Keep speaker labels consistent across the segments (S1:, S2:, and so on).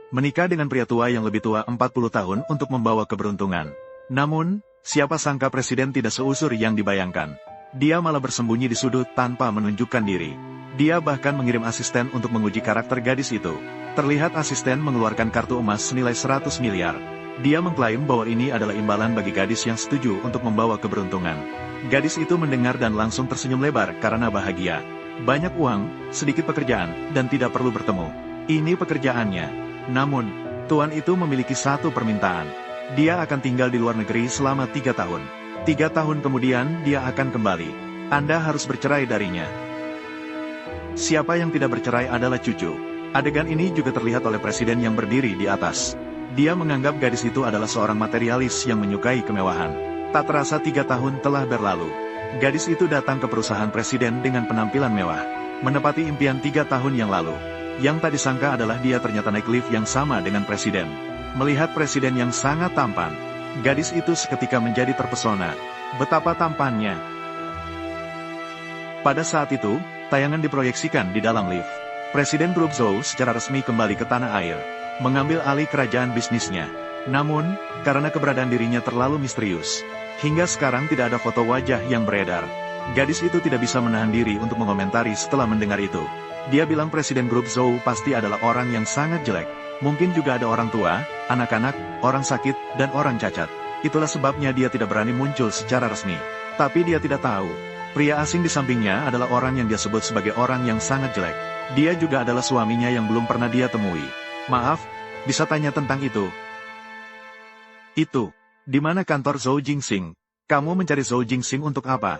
S1: Menikah dengan pria tua yang lebih tua 40 tahun untuk membawa keberuntungan. Namun, siapa sangka presiden tidak seusur yang dibayangkan. Dia malah bersembunyi di sudut tanpa menunjukkan diri. Dia bahkan mengirim asisten untuk menguji karakter gadis itu. Terlihat asisten mengeluarkan kartu emas senilai 100 miliar. Dia mengklaim bahwa ini adalah imbalan bagi gadis yang setuju untuk membawa keberuntungan. Gadis itu mendengar dan langsung tersenyum lebar karena bahagia. Banyak uang, sedikit pekerjaan, dan tidak perlu bertemu. Ini pekerjaannya. Namun, tuan itu memiliki satu permintaan. Dia akan tinggal di luar negeri selama 3 tahun. 3 tahun kemudian dia akan kembali. Anda harus bercerai darinya. Siapa yang tidak bercerai adalah cucu. Adegan ini juga terlihat oleh presiden yang berdiri di atas. Dia menganggap gadis itu adalah seorang materialis yang menyukai kemewahan. Tak terasa 3 tahun telah berlalu. Gadis itu datang ke perusahaan presiden dengan penampilan mewah. Menepati impian 3 tahun yang lalu. Yang tak disangka adalah dia ternyata naik lift yang sama dengan presiden. Melihat presiden yang sangat tampan, gadis itu seketika menjadi terpesona. Betapa tampannya. Pada saat itu, tayangan diproyeksikan di dalam lift. Presiden Group Zhou secara resmi kembali ke tanah air, mengambil alih kerajaan bisnisnya. Namun, karena keberadaan dirinya terlalu misterius, hingga sekarang tidak ada foto wajah yang beredar. Gadis itu tidak bisa menahan diri untuk mengomentari setelah mendengar itu. Dia bilang Presiden Group Zhou pasti adalah orang yang sangat jelek. Mungkin juga ada orang tua, anak-anak, orang sakit, dan orang cacat. Itulah sebabnya dia tidak berani muncul secara resmi. Tapi dia tidak tahu, pria asing di sampingnya adalah orang yang dia sebut sebagai orang yang sangat jelek. Dia juga adalah suaminya yang belum pernah dia temui. Maaf, bisa tanya tentang itu? Itu, di mana kantor Zhou Jingxing? Kamu mencari Zhou Jingxing untuk apa?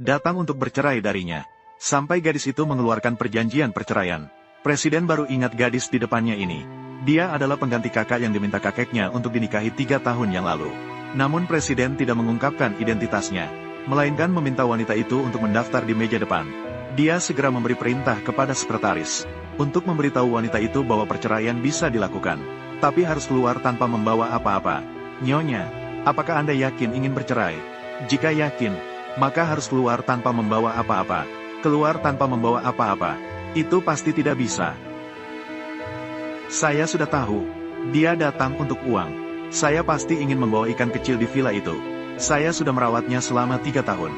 S1: Datang untuk bercerai darinya. Sampai gadis itu mengeluarkan perjanjian perceraian. Presiden baru ingat gadis di depannya ini. Dia adalah pengganti kakak yang diminta kakeknya untuk dinikahi 3 tahun yang lalu. Namun presiden tidak mengungkapkan identitasnya, melainkan meminta wanita itu untuk mendaftar di meja depan. Dia segera memberi perintah kepada sekretaris untuk memberitahu wanita itu bahwa perceraian bisa dilakukan, tapi harus keluar tanpa membawa apa-apa. Nyonya, apakah Anda yakin ingin bercerai? Jika yakin, maka harus keluar tanpa membawa apa-apa. Keluar tanpa membawa apa-apa, itu pasti tidak bisa. Saya sudah tahu, dia datang untuk uang. Saya pasti ingin membawa ikan kecil di villa itu. Saya sudah merawatnya selama 3 tahun.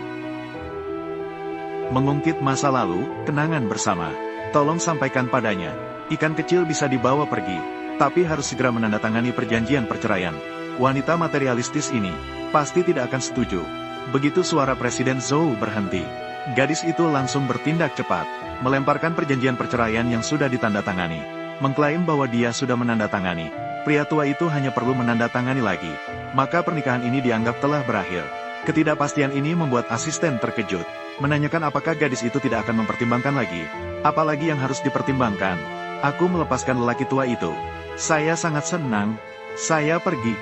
S1: Mengungkit masa lalu, kenangan bersama. Tolong sampaikan padanya, ikan kecil bisa dibawa pergi, tapi harus segera menandatangani perjanjian perceraian. Wanita materialistis ini, pasti tidak akan setuju. Begitu suara Presiden Zhou berhenti, gadis itu langsung bertindak cepat, melemparkan perjanjian perceraian yang sudah ditandatangani, mengklaim bahwa dia sudah menandatangani. Pria tua itu hanya perlu menandatangani lagi, maka pernikahan ini dianggap telah berakhir. Ketidakpastian ini membuat asisten terkejut, menanyakan apakah gadis itu tidak akan mempertimbangkan lagi. Apalagi yang harus dipertimbangkan? Aku melepaskan lelaki tua itu. Saya sangat senang. Saya pergi.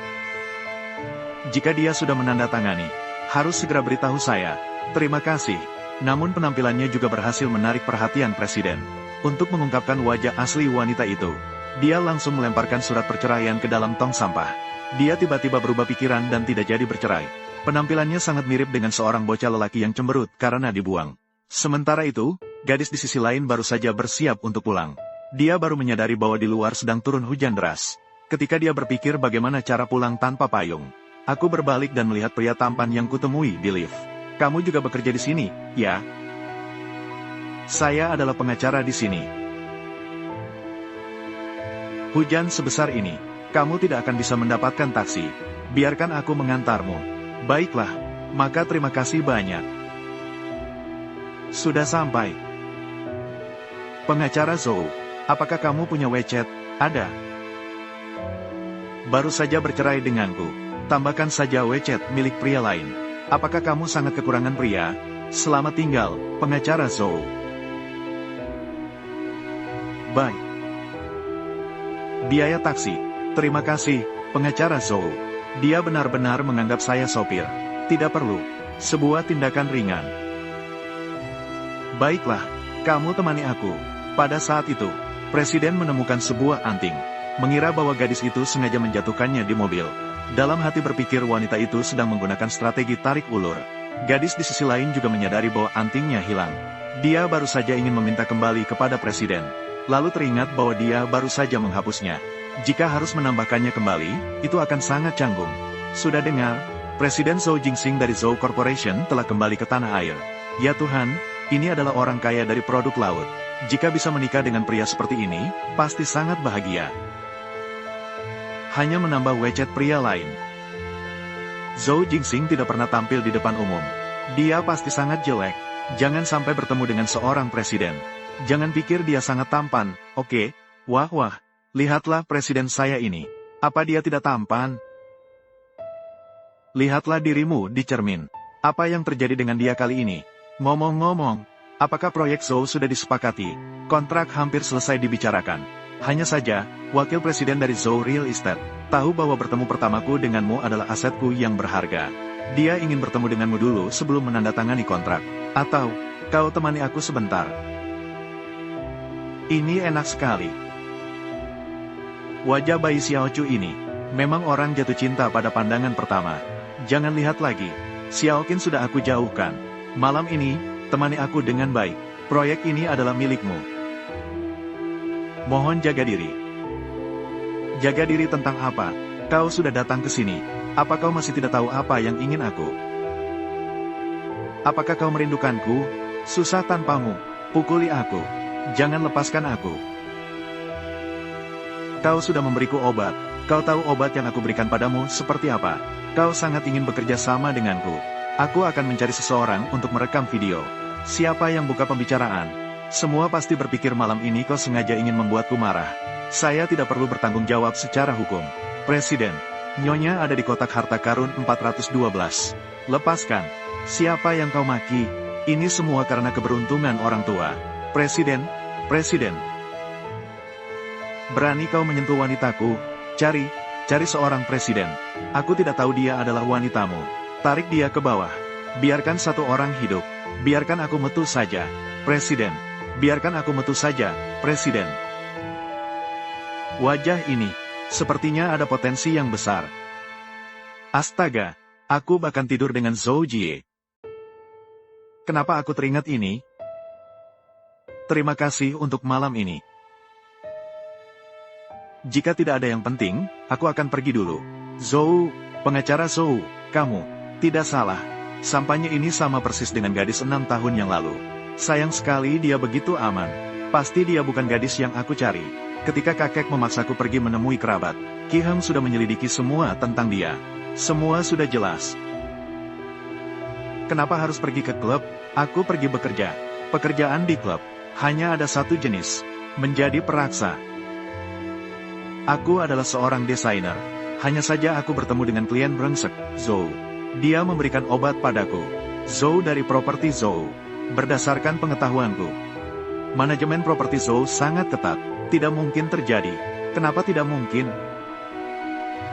S1: Jika dia sudah menandatangani, harus segera beritahu saya. Terima kasih. Namun penampilannya juga berhasil menarik perhatian presiden. Untuk mengungkapkan wajah asli wanita itu, dia langsung melemparkan surat perceraian ke dalam tong sampah. Dia tiba-tiba berubah pikiran dan tidak jadi bercerai. Penampilannya sangat mirip dengan seorang bocah lelaki yang cemberut karena dibuang. Sementara itu, gadis di sisi lain baru saja bersiap untuk pulang. Dia baru menyadari bahwa di luar sedang turun hujan deras. Ketika dia berpikir bagaimana cara pulang tanpa payung, aku berbalik dan melihat pria tampan yang kutemui di lift. Kamu juga bekerja di sini, ya? Saya adalah pengacara di sini. Hujan sebesar ini, kamu tidak akan bisa mendapatkan taksi. Biarkan aku mengantarmu. Baiklah, maka terima kasih banyak. Sudah sampai. Pengacara Zhou, apakah kamu punya WeChat? Ada. Baru saja bercerai denganku. Tambahkan saja WeChat milik pria lain. Apakah kamu sangat kekurangan pria? Selamat tinggal, pengacara Zhou. Bye. Biaya taksi. Terima kasih, pengacara Zhou. Dia benar-benar menganggap saya sopir. Tidak perlu. Sebuah tindakan ringan. Baiklah, kamu temani aku. Pada saat itu, presiden menemukan sebuah anting. Mengira bahwa gadis itu sengaja menjatuhkannya di mobil. Dalam hati berpikir wanita itu sedang menggunakan strategi tarik ulur. Gadis di sisi lain juga menyadari bahwa antingnya hilang. Dia baru saja ingin meminta kembali kepada presiden. lalu teringat bahwa dia baru saja menghapusnya. Jika harus menambahkannya kembali, itu akan sangat canggung. Sudah dengar, Presiden Zhou Jingxing dari Zhou Corporation telah kembali ke tanah air. Ya Tuhan, ini adalah orang kaya dari produk laut. Jika bisa menikah dengan pria seperti ini, pasti sangat bahagia. Hanya menambah wecet pria lain. Zhou Jingxing tidak pernah tampil di depan umum. Dia pasti sangat jelek. Jangan sampai bertemu dengan seorang presiden. Jangan pikir dia sangat tampan, oke? Wah, lihatlah presiden saya ini. Apa dia tidak tampan? Lihatlah dirimu di cermin. Apa yang terjadi dengan dia kali ini? Ngomong-ngomong, apakah proyek Zhou sudah disepakati? Kontrak hampir selesai dibicarakan. Hanya saja, wakil presiden dari Zhou Real Estate tahu bahwa bertemu pertamaku denganmu adalah asetku yang berharga. Dia ingin bertemu denganmu dulu sebelum menandatangani kontrak. Atau, kau temani aku sebentar. Ini enak sekali. Wajah bayi Xiao Chu ini, memang orang jatuh cinta pada pandangan pertama. Jangan lihat lagi, Xiao Qin sudah aku jauhkan. Malam ini, temani aku dengan baik. Proyek ini adalah milikmu. Mohon jaga diri. Jaga diri tentang apa? Kau sudah datang ke sini. Apa kau masih tidak tahu apa yang ingin aku? Apakah kau merindukanku? Susah tanpamu. Pukuli aku. Jangan lepaskan aku. Kau sudah memberiku obat. Kau tahu obat yang aku berikan padamu seperti apa? Kau sangat ingin bekerja sama denganku. Aku akan mencari seseorang untuk merekam video. Siapa yang buka pembicaraan? Semua pasti berpikir malam ini kau sengaja ingin membuatku marah. Saya tidak perlu bertanggung jawab secara hukum. Presiden, Nyonya ada di kotak harta karun 412. Lepaskan. Siapa yang kau maki? Ini semua karena keberuntungan orang tua. Presiden. Berani kau menyentuh wanitaku? Cari seorang presiden. Aku tidak tahu dia adalah wanitamu. Tarik dia ke bawah. Biarkan satu orang hidup. Biarkan aku metu saja. Presiden. Biarkan aku metu saja, Presiden. Wajah ini, sepertinya ada potensi yang besar. Astaga, aku bahkan tidur dengan Zhou Jie. Kenapa aku teringat ini? Terima kasih untuk malam ini. Jika tidak ada yang penting, aku akan pergi dulu. Zhou, pengacara Zhou, kamu, tidak salah. Sampainya ini sama persis dengan gadis 6 tahun yang lalu. Sayang sekali dia begitu aman. Pasti dia bukan gadis yang aku cari. Ketika kakek memaksaku pergi menemui kerabat, Ki Heng sudah menyelidiki semua tentang dia. Semua sudah jelas. Kenapa harus pergi ke klub? Aku pergi bekerja. Pekerjaan di klub hanya ada satu jenis, menjadi peraksa. Aku adalah seorang desainer. Hanya saja aku bertemu dengan klien brengsek, Zhou. Dia memberikan obat padaku. Zhou dari properti Zhou. Berdasarkan pengetahuanku, manajemen properti Zhou sangat ketat. Tidak mungkin terjadi. Kenapa tidak mungkin?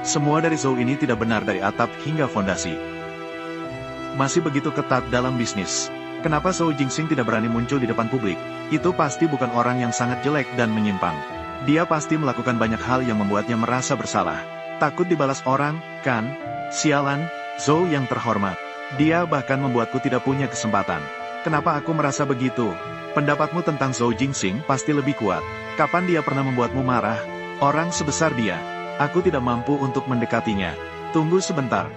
S1: Semua dari Zhou ini tidak benar dari atap hingga fondasi. Masih begitu ketat dalam bisnis. Kenapa Zhou Jingxing tidak berani muncul di depan publik? Itu pasti bukan orang yang sangat jelek dan menyimpang. Dia pasti melakukan banyak hal yang membuatnya merasa bersalah. Takut dibalas orang, kan? Sialan, Zhou yang terhormat. Dia bahkan membuatku tidak punya kesempatan. Kenapa aku merasa begitu? Pendapatmu tentang Zhou Jingxing pasti lebih kuat. Kapan dia pernah membuatmu marah? Orang sebesar dia. Aku tidak mampu untuk mendekatinya. Tunggu sebentar.